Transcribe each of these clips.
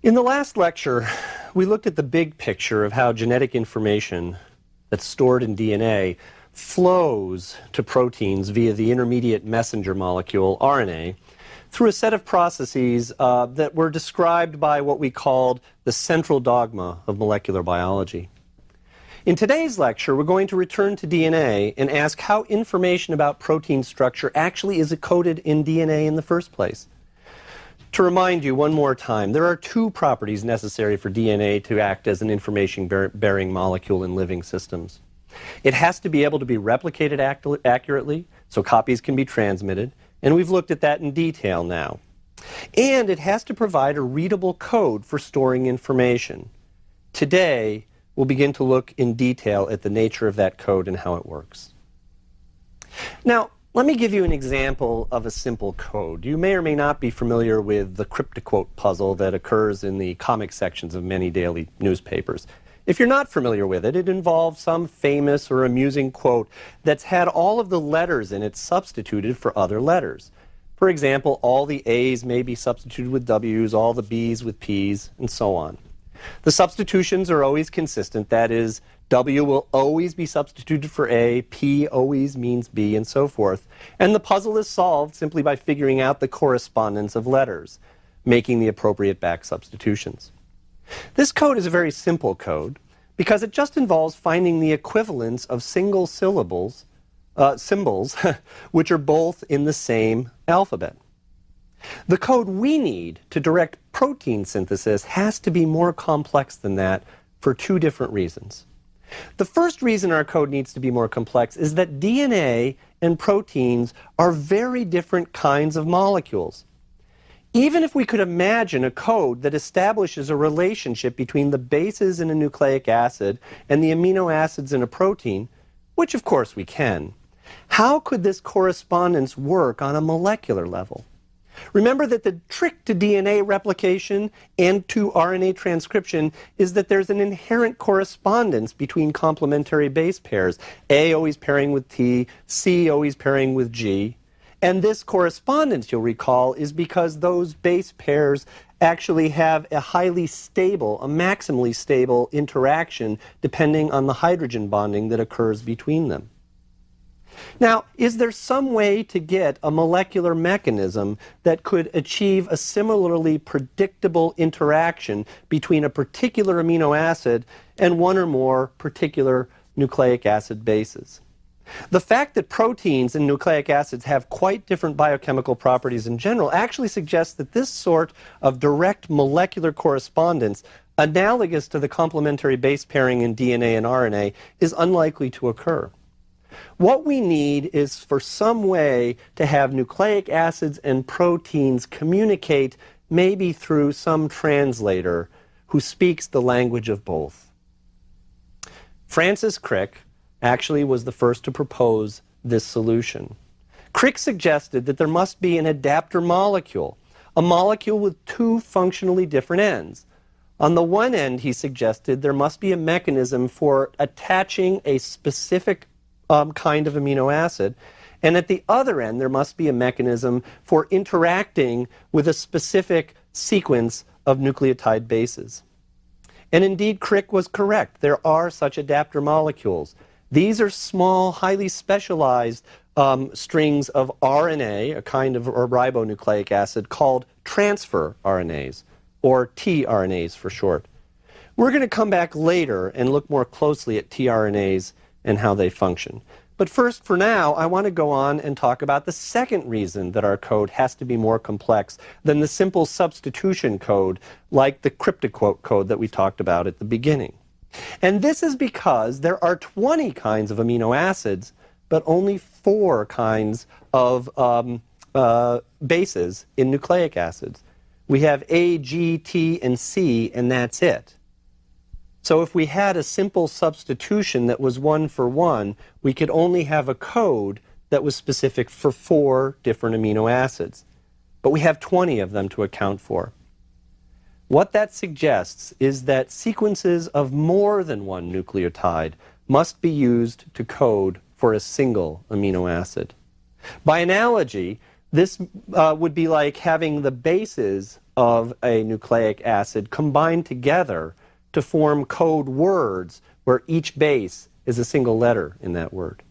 In the last lecture, we looked at the big picture of how genetic information that's stored in DNA flows to proteins via the intermediate messenger molecule, RNA, through a set of processes that were described by what we called the central dogma of molecular biology. In today's lecture, we're going to return to DNA and ask how information about protein structure actually is encoded in DNA in the first place. To remind you one more time, there are two properties necessary for DNA to act as an information-bearing molecule in living systems. It has to be able to be replicated accurately, so copies can be transmitted, and we've looked at that in detail now. And it has to provide a readable code for storing information. Today, we'll begin to look in detail at the nature of that code and how it works. Now, let me give you an example of a simple code. You may or may not be familiar with the cryptoquote puzzle that occurs in the comic sections of many daily newspapers. If you're not familiar with it, it involves some famous or amusing quote that's had all of the letters in it substituted for other letters. For example, all the A's may be substituted with W's, all the B's with P's, and so on. The substitutions are always consistent. That is, W will always be substituted for A, P always means B, and so forth. And the puzzle is solved simply by figuring out the correspondence of letters, making the appropriate back substitutions. This code is a very simple code because it just involves finding the equivalence of single symbols, which are both in the same alphabet. The code we need to direct protein synthesis has to be more complex than that for two different reasons. The first reason our code needs to be more complex is that DNA and proteins are very different kinds of molecules. Even if we could imagine a code that establishes a relationship between the bases in a nucleic acid and the amino acids in a protein, which of course we can, how could this correspondence work on a molecular level? Remember that the trick to DNA replication and to RNA transcription is that there's an inherent correspondence between complementary base pairs, A always pairing with T, C always pairing with G. And this correspondence, you'll recall, is because those base pairs actually have a highly stable, a maximally stable interaction depending on the hydrogen bonding that occurs between them. Now, is there some way to get a molecular mechanism that could achieve a similarly predictable interaction between a particular amino acid and one or more particular nucleic acid bases? The fact that proteins and nucleic acids have quite different biochemical properties in general actually suggests that this sort of direct molecular correspondence, analogous to the complementary base pairing in DNA and RNA, is unlikely to occur. What we need is for some way to have nucleic acids and proteins communicate, maybe through some translator who speaks the language of both. Francis Crick actually was the first to propose this solution. Crick suggested that there must be an adapter molecule, a molecule with two functionally different ends. On the one end, he suggested there must be a mechanism for attaching a specific kind of amino acid, and at the other end there must be a mechanism for interacting with a specific sequence of nucleotide bases. And indeed, Crick was correct. There are such adapter molecules. These are small, highly specialized strings of RNA, a kind of ribonucleic acid called transfer RNAs, or tRNAs for short. We're going to come back later and look more closely at tRNAs and how they function. But first, for now, I want to go on and talk about the second reason that our code has to be more complex than the simple substitution code like the cryptoquote code that we talked about at the beginning. And this is because there are 20 kinds of amino acids, but only 4 kinds of bases in nucleic acids. We have A, G, T, and C, and that's it. So if we had a simple substitution that was 1 for 1, we could only have a code that was specific for 4 different amino acids. But we have 20 of them to account for. What that suggests is that sequences of more than one nucleotide must be used to code for a single amino acid. By analogy, This would be like having the bases of a nucleic acid combined together to form code words where each base is a single letter in that word.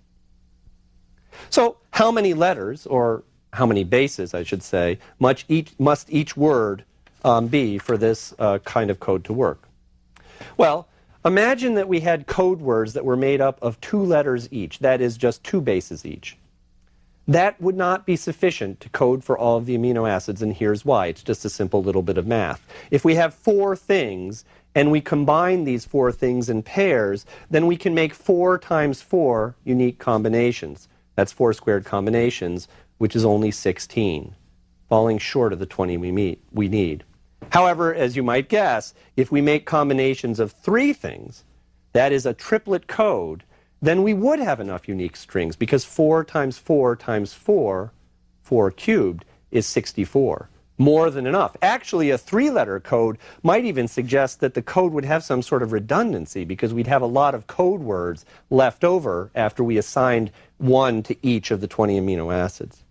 So how many letters, or how many bases, I should say, must each word be for this kind of code to work? Well, imagine that we had code words that were made up of 2 letters each, that is, just 2 bases each. That would not be sufficient to code for all of the amino acids, and here's why. It's just a simple little bit of math. If we have 4 things, and we combine these 4 things in pairs, then we can make 4 times 4 unique combinations. That's 4 squared combinations, which is only 16, falling short of the 20 we need. However, as you might guess, if we make combinations of 3 things, that is a triplet code, then we would have enough unique strings, because 4 times 4 times 4, 4 cubed, is 64. More than enough. Actually, a 3-letter code might even suggest that the code would have some sort of redundancy, because we'd have a lot of code words left over after we assigned 1 to each of the 20 amino acids.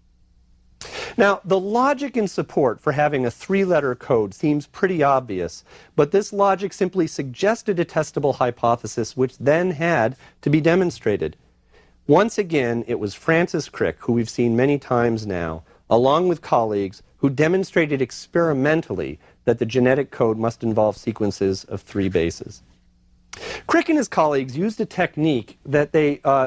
Now, the logic in support for having a 3-letter code seems pretty obvious, but this logic simply suggested a testable hypothesis which then had to be demonstrated. Once again, it was Francis Crick, who we've seen many times now, along with colleagues, who demonstrated experimentally that the genetic code must involve sequences of 3 bases. Crick and his colleagues used a technique that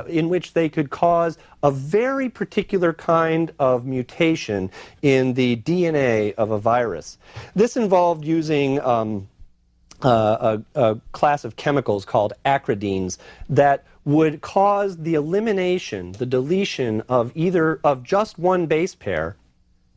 in which they could cause a very particular kind of mutation in the DNA of a virus. This involved using a class of chemicals called acridines that would cause the elimination, the deletion of just 1 base pair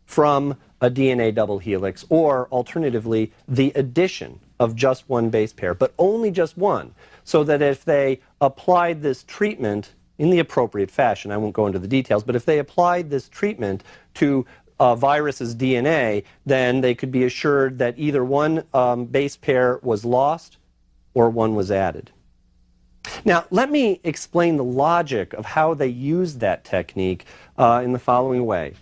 from a DNA double helix, or alternatively, the addition of just 1 base pair, but only just 1, so that if they applied this treatment in the appropriate fashion, I won't go into the details, but if they applied this treatment to a virus's DNA, then they could be assured that either 1 base pair was lost or 1 was added. Now, let me explain the logic of how they used that technique in the following way.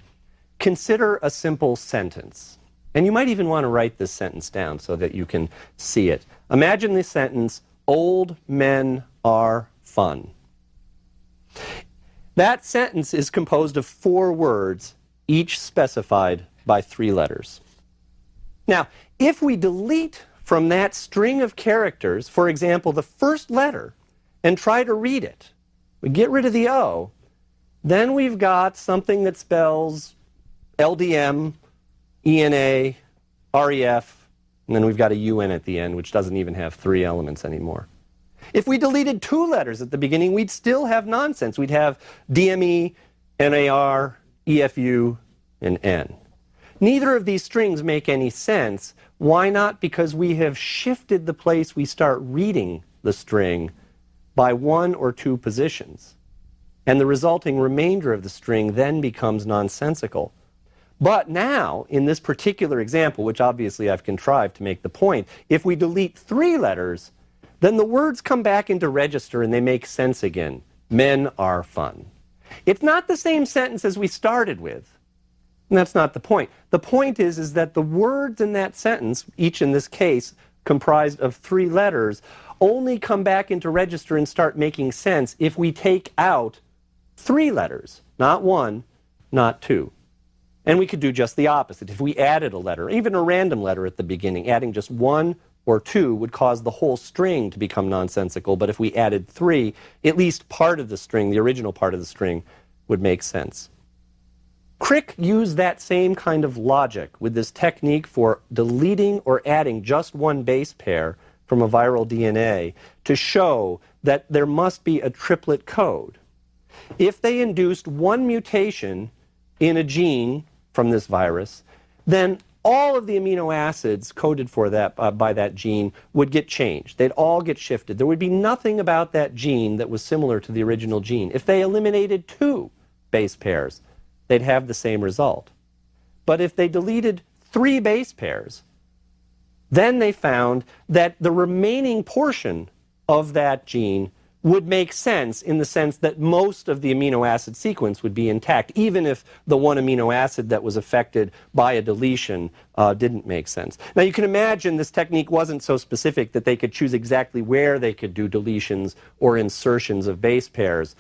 Consider a simple sentence. And you might even want to write this sentence down so that you can see it. Imagine this sentence, "Old men are fun." That sentence is composed of 4 words, each specified by 3 letters. Now, if we delete from that string of characters, for example, the first letter, and try to read it, we get rid of the O, then we've got something that spells LDM, ENA, REF, and then we've got a UN at the end, which doesn't even have 3 elements anymore. If we deleted 2 letters at the beginning, we'd still have nonsense. We'd have DME, NAR, EFU, and N. Neither of these strings make any sense. Why not? Because we have shifted the place we start reading the string by 1 or 2 positions. And the resulting remainder of the string then becomes nonsensical. But now, in this particular example, which obviously I've contrived to make the point, if we delete 3 letters, then the words come back into register and they make sense again. Men are fun. It's not the same sentence as we started with. And that's not the point. The point is that the words in that sentence, each in this case comprised of 3 letters, only come back into register and start making sense if we take out 3 letters, not 1, not 2. And we could do just the opposite. If we added a letter, even a random letter at the beginning, adding just 1 or 2 would cause the whole string to become nonsensical. But if we added 3, at least part of the string, the original part of the string, would make sense. Crick used that same kind of logic with this technique for deleting or adding just 1 base pair from a viral DNA to show that there must be a triplet code. If they induced 1 mutation in a gene from this virus, then all of the amino acids coded for that by that gene would get changed. They'd all get shifted. There would be nothing about that gene that was similar to the original gene. If they eliminated 2 base pairs, they'd have the same result. But if they deleted 3 base pairs, then they found that the remaining portion of that gene would make sense in the sense that most of the amino acid sequence would be intact, even if the one amino acid that was affected by a deletion didn't make sense. Now you can imagine this technique wasn't so specific that they could choose exactly where they could do deletions or insertions of base pairs.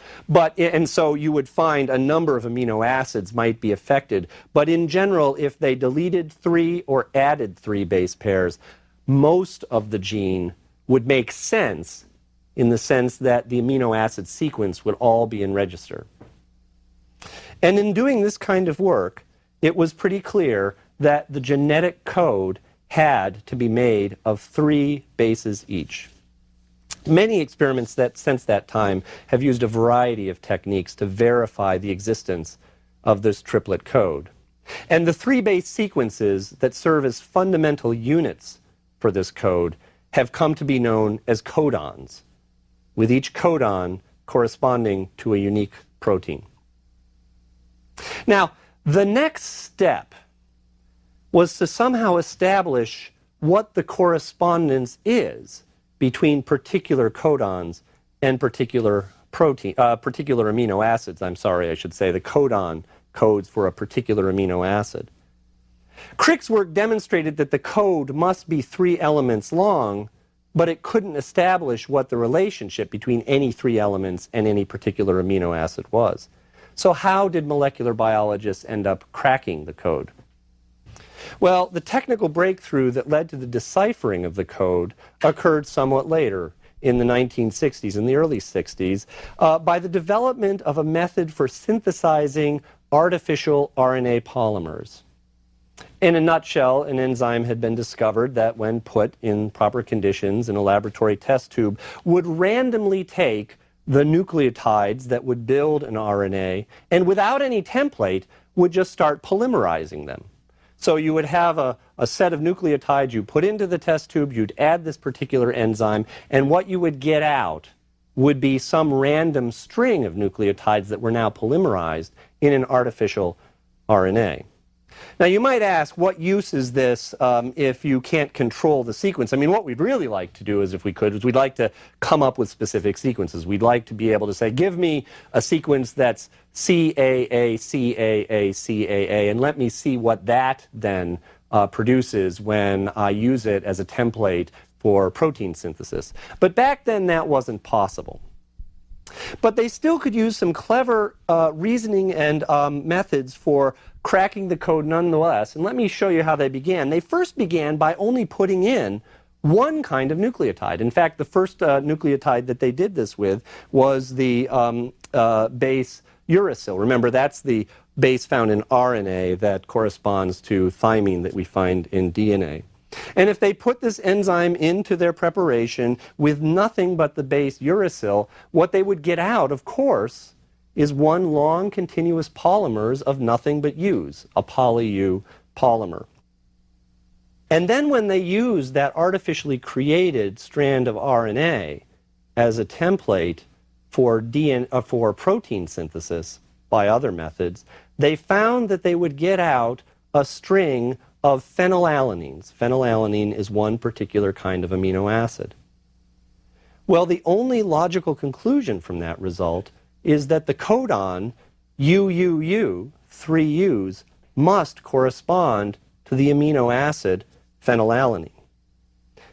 And so you would find a number of amino acids might be affected. But in general, if they deleted 3 or added 3 base pairs, most of the gene would make sense in the sense that the amino acid sequence would all be in register. And in doing this kind of work, it was pretty clear that the genetic code had to be made of 3 bases each. Many experiments that since that time have used a variety of techniques to verify the existence of this triplet code. And the 3 base sequences that serve as fundamental units for this code have come to be known as codons, with each codon corresponding to a unique protein. Now, the next step was to somehow establish what the correspondence is between particular codons and particular amino acids. The codon codes for a particular amino acid. Crick's work demonstrated that the code must be 3 elements long, but it couldn't establish what the relationship between any 3 elements and any particular amino acid was. So how did molecular biologists end up cracking the code? Well, the technical breakthrough that led to the deciphering of the code occurred somewhat later, in the 1960s, in the early 60s, by the development of a method for synthesizing artificial RNA polymers. In a nutshell, an enzyme had been discovered that, when put in proper conditions in a laboratory test tube, would randomly take the nucleotides that would build an RNA and, without any template, would just start polymerizing them. So you would have a set of nucleotides you put into the test tube, you'd add this particular enzyme, and what you would get out would be some random string of nucleotides that were now polymerized in an artificial RNA. Now you might ask, what use is this if you can't control the sequence? I mean, what we'd really like to do is, if we could, is we'd like to come up with specific sequences. We'd like to be able to say, give me a sequence that's CAA, CAA, CAA, and let me see what that then produces when I use it as a template for protein synthesis. But back then that wasn't possible. But they still could use some clever reasoning and methods for cracking the code nonetheless. And let me show you how they began. They first began by only putting in one kind of nucleotide. In fact, the first nucleotide that they did this with was the base uracil. Remember, that's the base found in RNA that corresponds to thymine that we find in DNA. And if they put this enzyme into their preparation with nothing but the base uracil, what they would get out, of course, is one long continuous polymers of nothing but U's, a poly-U polymer. And then when they used that artificially created strand of RNA as a template for protein synthesis by other methods, they found that they would get out a string of phenylalanines. Phenylalanine is one particular kind of amino acid. Well, the only logical conclusion from that result is that the codon UUU, 3 U's, must correspond to the amino acid phenylalanine.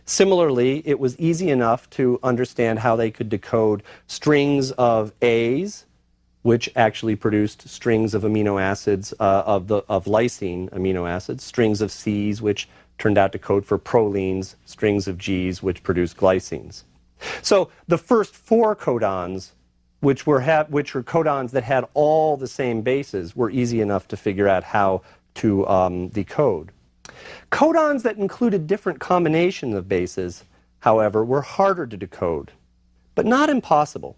Similarly, it was easy enough to understand how they could decode strings of A's, which actually produced strings of amino acids of lysine amino acids, strings of C's, which turned out to code for prolines, strings of G's, which produced glycines. So the first 4 codons, which were codons that had all the same bases, were easy enough to figure out how to decode. Codons that included different combinations of bases, however, were harder to decode, but not impossible.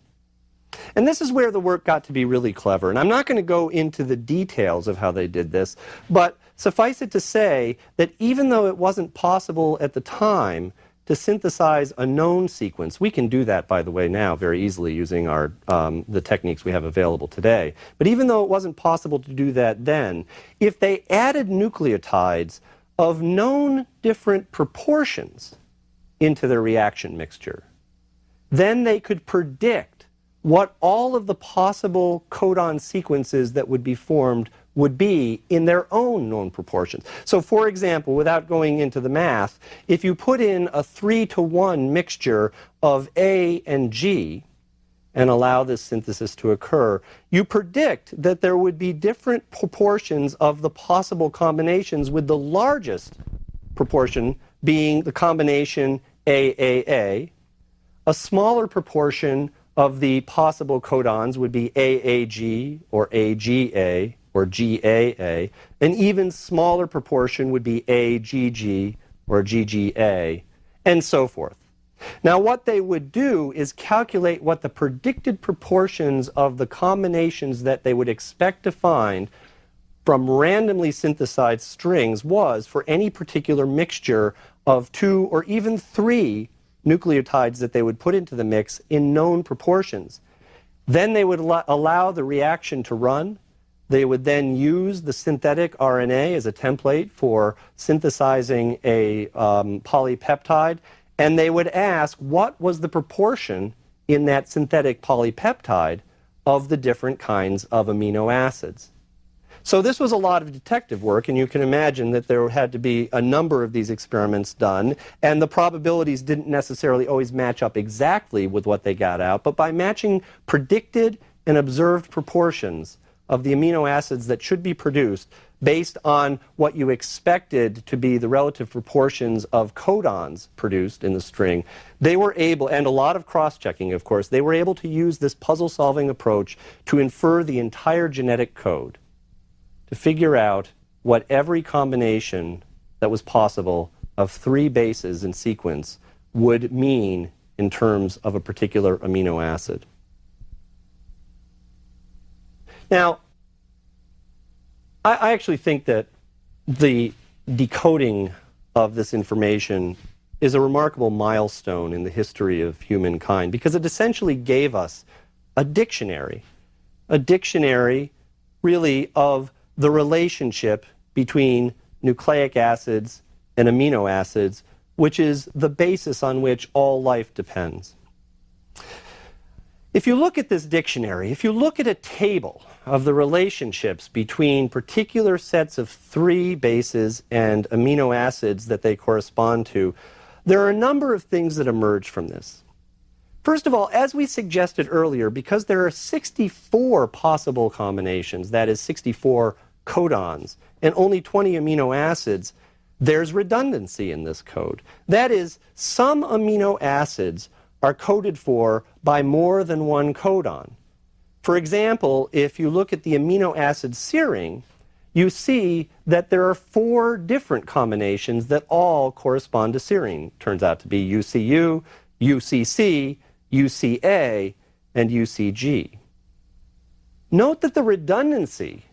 And this is where the work got to be really clever. And I'm not going to go into the details of how they did this, but suffice it to say that even though it wasn't possible at the time to synthesize a known sequence, we can do that, by the way, now very easily using the techniques we have available today. But even though it wasn't possible to do that then, if they added nucleotides of known different proportions into their reaction mixture, then they could predict what all of the possible codon sequences that would be formed would be in their own known proportions. So for example, without going into the math, if you put in a 3-to-1 mixture of A and G and allow this synthesis to occur, you predict that there would be different proportions of the possible combinations, with the largest proportion being the combination AAA. A smaller proportion of the possible codons would be AAG or AGA or GAA. An even smaller proportion would be AGG or GGA, and so forth. Now what they would do is calculate what the predicted proportions of the combinations that they would expect to find from randomly synthesized strings was for any particular mixture of 2 or even 3 nucleotides that they would put into the mix in known proportions. Then they would allow the reaction to run. They would then use the synthetic RNA as a template for synthesizing a polypeptide, and they would ask what was the proportion in that synthetic polypeptide of the different kinds of amino acids. So this was a lot of detective work, and you can imagine that there had to be a number of these experiments done, and the probabilities didn't necessarily always match up exactly with what they got out, but by matching predicted and observed proportions of the amino acids that should be produced based on what you expected to be the relative proportions of codons produced in the string, they were able, and a lot of cross-checking of course, they were able to use this puzzle-solving approach to infer the entire genetic code, to figure out what every combination that was possible of 3 bases in sequence would mean in terms of a particular amino acid. Now, I actually think that the decoding of this information is a remarkable milestone in the history of humankind, because it essentially gave us a dictionary really of the relationship between nucleic acids and amino acids, which is the basis on which all life depends. If you look at this dictionary, if you look at a table of the relationships between particular sets of 3 bases and amino acids that they correspond to, there are a number of things that emerge from this. First of all, as we suggested earlier, because there are 64 possible combinations, that is 64 codons, and only 20 amino acids, there's redundancy in this code. That is, some amino acids are coded for by more than one codon. For example, if you look at the amino acid serine, you see that there are 4 different combinations that all correspond to serine. Turns out to be UCU, UCC, UCA, and UCG. Note that the redundancy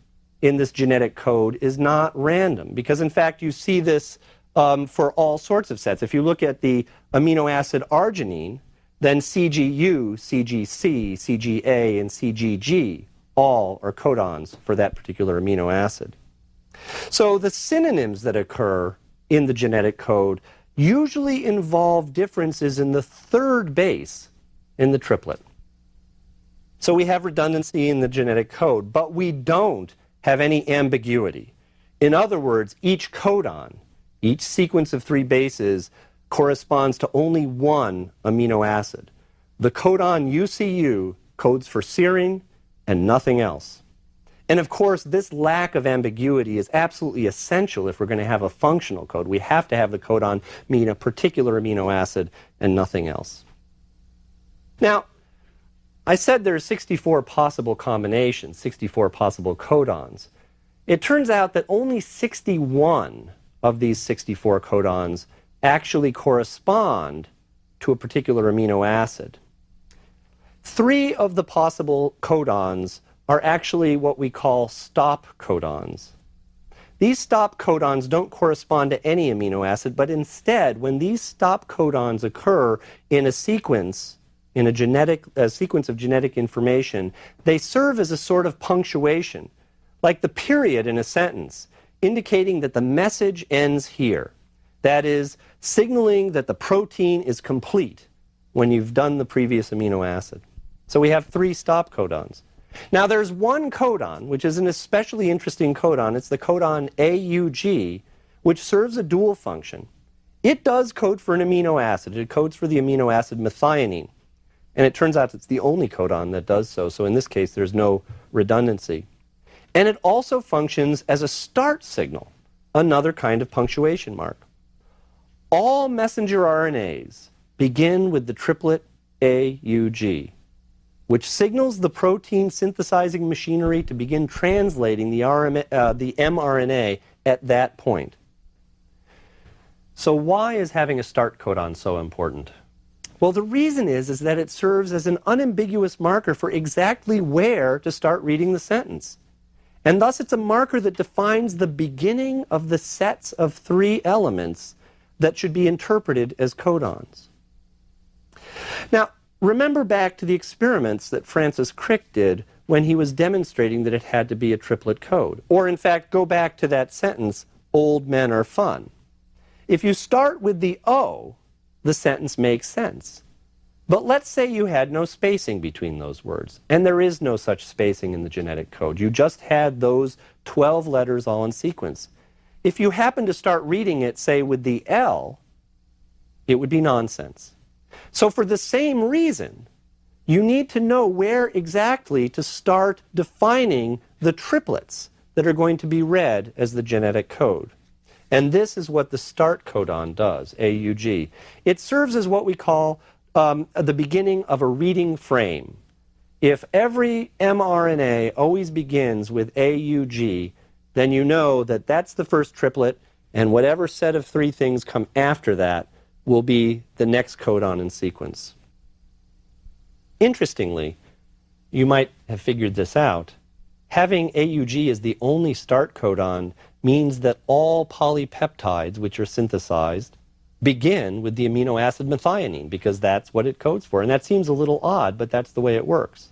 in this genetic code is not random, because in fact you see this for all sorts of sets. If you look at the amino acid arginine, then CGU, CGC, CGA, and CGG all are codons for that particular amino acid. So the synonyms that occur in the genetic code usually involve differences in the 3rd base in the triplet. So we have redundancy in the genetic code, but we don't have any ambiguity. In other words, each codon, each sequence of 3 bases, corresponds to only one amino acid. The codon UCU codes for serine and nothing else. And of course, this lack of ambiguity is absolutely essential if we're going to have a functional code. We have to have the codon mean a particular amino acid and nothing else. Now, I said there are 64 possible combinations, 64 possible codons. It turns out that only 61 of these 64 codons actually correspond to a particular amino acid. 3 of the possible codons are actually what we call stop codons. These stop codons don't correspond to any amino acid, but instead, when these stop codons occur in a sequence, in a sequence of genetic information, they serve as a sort of punctuation, like the period in a sentence, indicating that the message ends here. That is, signaling that the protein is complete, when you've done the previous amino acid. So we have 3 stop codons. Now there's one codon, which is an especially interesting codon. It's the codon AUG, which serves a dual function. It does code for an amino acid. It codes for the amino acid methionine. And it turns out it's the only codon that does so. So in this case, there's no redundancy. And it also functions as a start signal, another kind of punctuation mark. All messenger RNAs begin with the triplet AUG, which signals the protein synthesizing machinery to begin translating the mRNA at that point. So why is having a start codon so important? Well, the reason is that it serves as an unambiguous marker for exactly where to start reading the sentence. And thus it's a marker that defines the beginning of the sets of 3 elements that should be interpreted as codons. Now, remember back to the experiments that Francis Crick did when he was demonstrating that it had to be a triplet code. Or in fact, go back to that sentence, "Old men are fun." If you start with the O, the sentence makes sense. But let's say you had no spacing between those words, and there is no such spacing in the genetic code. You just had those 12 letters all in sequence. If you happen to start reading it, say, with the L, it would be nonsense. So for the same reason, you need to know where exactly to start defining the triplets that are going to be read as the genetic code. And this is what the start codon does, AUG. It serves as what we call the beginning of a reading frame. If every mRNA always begins with AUG, then you know that that's the first triplet, and whatever set of 3 things come after that will be the next codon in sequence. Interestingly, you might have figured this out. Having AUG as the only start codon means that all polypeptides which are synthesized begin with the amino acid methionine, because that's what it codes for. And that seems a little odd, but that's the way it works.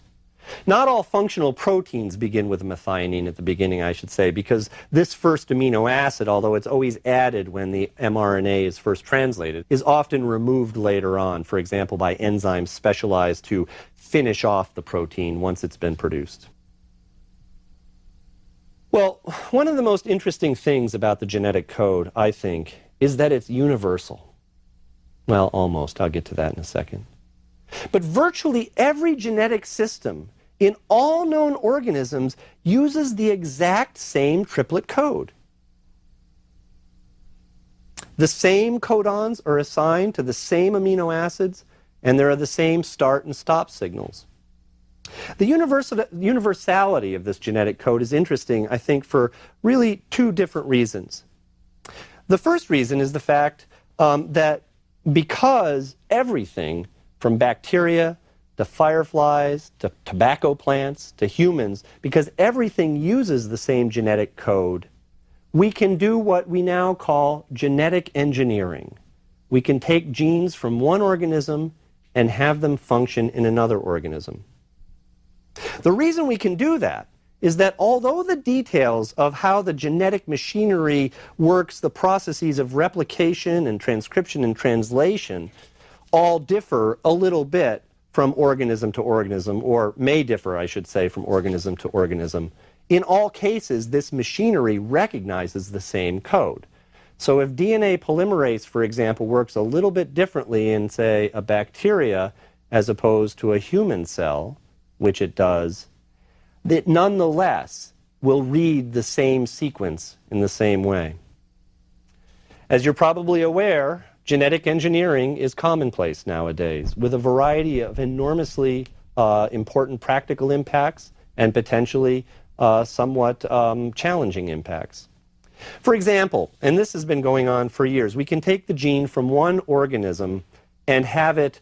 Not all functional proteins begin with methionine at the beginning, I should say, because this first amino acid, although it's always added when the mRNA is first translated, is often removed later on, for example, by enzymes specialized to finish off the protein once it's been produced. Well, one of the most interesting things about the genetic code, I think, is that it's universal. Well, almost. I'll get to that in a second. But virtually every genetic system in all known organisms uses the exact same triplet code. The same codons are assigned to the same amino acids, and there are the same start and stop signals. The universality of this genetic code is interesting, I think, for really 2 different reasons. The first reason is the fact that because everything from bacteria to fireflies to tobacco plants to humans, because everything uses the same genetic code, we can do what we now call genetic engineering. We can take genes from one organism and have them function in another organism. The reason we can do that is that although the details of how the genetic machinery works, the processes of replication and transcription and translation, all differ a little bit from organism to organism, or may differ, I should say, from organism to organism, in all cases, this machinery recognizes the same code. So if DNA polymerase, for example, works a little bit differently in, say, a bacteria as opposed to a human cell, which it does, it nonetheless will read the same sequence in the same way. As you're probably aware, genetic engineering is commonplace nowadays, with a variety of enormously important practical impacts and potentially somewhat challenging impacts. For example, and this has been going on for years, we can take the gene from one organism and have it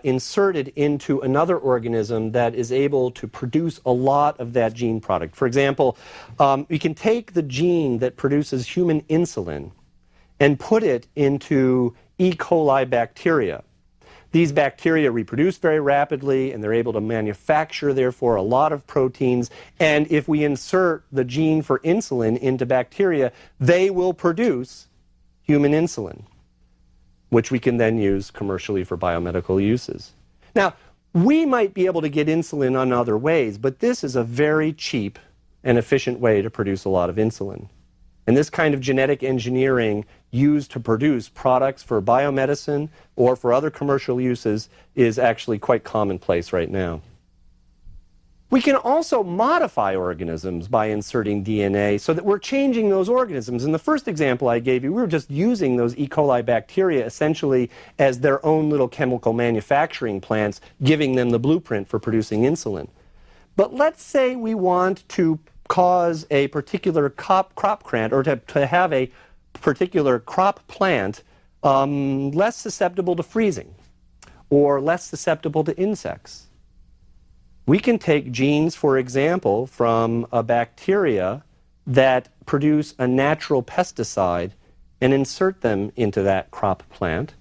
inserted into another organism that is able to produce a lot of that gene product. For example, we can take the gene that produces human insulin and put it into E. coli bacteria. These bacteria reproduce very rapidly, and they're able to manufacture, therefore, a lot of proteins. And if we insert the gene for insulin into bacteria, they will produce human insulin. which we can then use commercially for biomedical uses. Now, we might be able to get insulin on other ways, but this is a very cheap and efficient way to produce a lot of insulin. And this kind of genetic engineering used to produce products for biomedicine or for other commercial uses is actually quite commonplace right now. We can also modify organisms by inserting DNA so that we're changing those organisms. In the first example I gave you, we were just using those E. coli bacteria essentially as their own little chemical manufacturing plants, giving them the blueprint for producing insulin. But let's say we want to cause a particular crop plant, or to have a particular crop plant less susceptible to freezing or less susceptible to insects. We can take genes, for example, from a bacteria that produce a natural pesticide and insert them into that crop plant,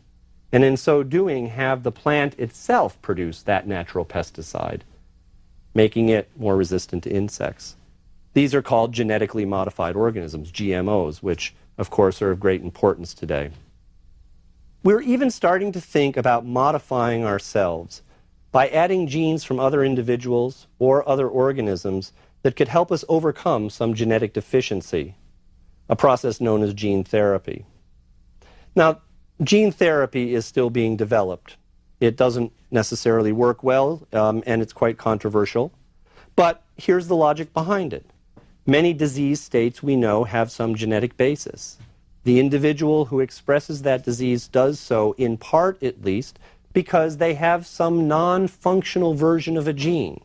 and in so doing have the plant itself produce that natural pesticide, making it more resistant to insects. These are called genetically modified organisms, GMOs, which of course are of great importance today. We're even starting to think about modifying ourselves by adding genes from other individuals or other organisms that could help us overcome some genetic deficiency, a process known as gene therapy. Now, gene therapy is still being developed. It doesn't necessarily work well, and it's quite controversial. But here's the logic behind it. Many disease states we know have some genetic basis. The individual who expresses that disease does so, in part at least, because they have some non-functional version of a gene.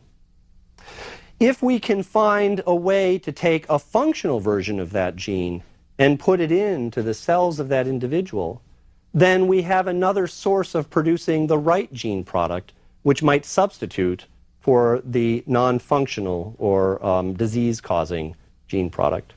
If we can find a way to take a functional version of that gene and put it into the cells of that individual, then we have another source of producing the right gene product, which might substitute for the non-functional or disease-causing gene product.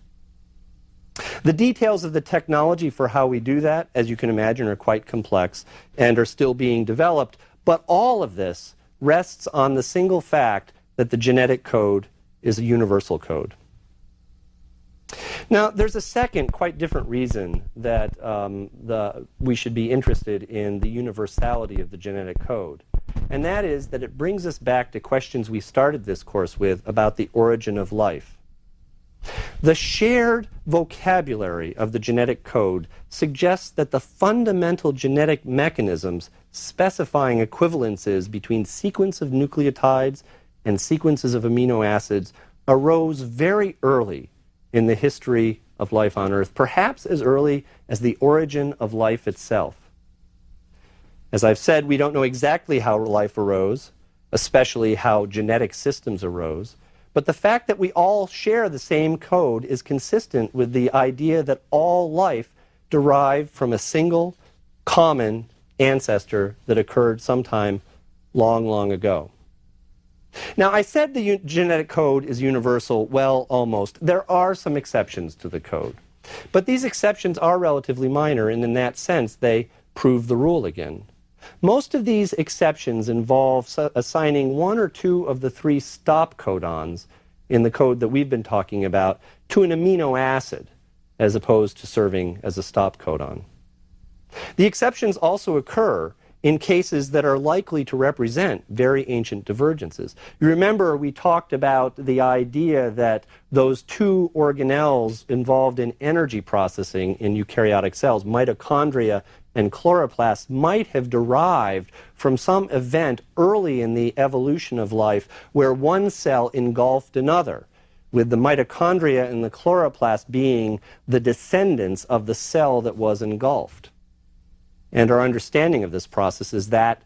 The details of the technology for how we do that, as you can imagine, are quite complex and are still being developed, but all of this rests on the single fact that the genetic code is a universal code. Now, there's a second, quite different reason that we should be interested in the universality of the genetic code, and that is that it brings us back to questions we started this course with about the origin of life. The shared vocabulary of the genetic code suggests that the fundamental genetic mechanisms specifying equivalences between sequences of nucleotides and sequences of amino acids arose very early in the history of life on Earth, perhaps as early as the origin of life itself. As I've said, we don't know exactly how life arose, especially how genetic systems arose. But the fact that we all share the same code is consistent with the idea that all life derived from a single common ancestor that occurred sometime long, long ago. Now, I said the genetic code is universal. Well, almost. There are some exceptions to the code. But these exceptions are relatively minor, and in that sense, they prove the rule again. Most of these exceptions involve assigning one or two of the three stop codons in the code that we've been talking about to an amino acid, as opposed to serving as a stop codon. The exceptions also occur in cases that are likely to represent very ancient divergences. You remember we talked about the idea that those two organelles involved in energy processing in eukaryotic cells, mitochondria and chloroplasts, might have derived from some event early in the evolution of life where one cell engulfed another, with the mitochondria and the chloroplast being the descendants of the cell that was engulfed. And our understanding of this process is that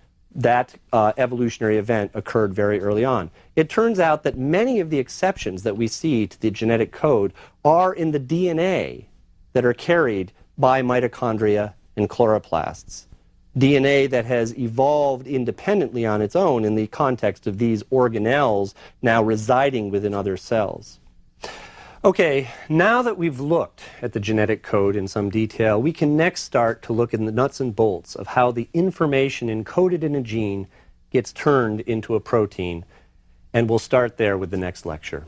evolutionary event occurred very early on. It turns out that many of the exceptions that we see to the genetic code are in the DNA that are carried by mitochondria and chloroplasts. DNA that has evolved independently on its own in the context of these organelles now residing within other cells. Okay, now that we've looked at the genetic code in some detail, we can next start to look in the nuts and bolts of how the information encoded in a gene gets turned into a protein, and we'll start there with the next lecture.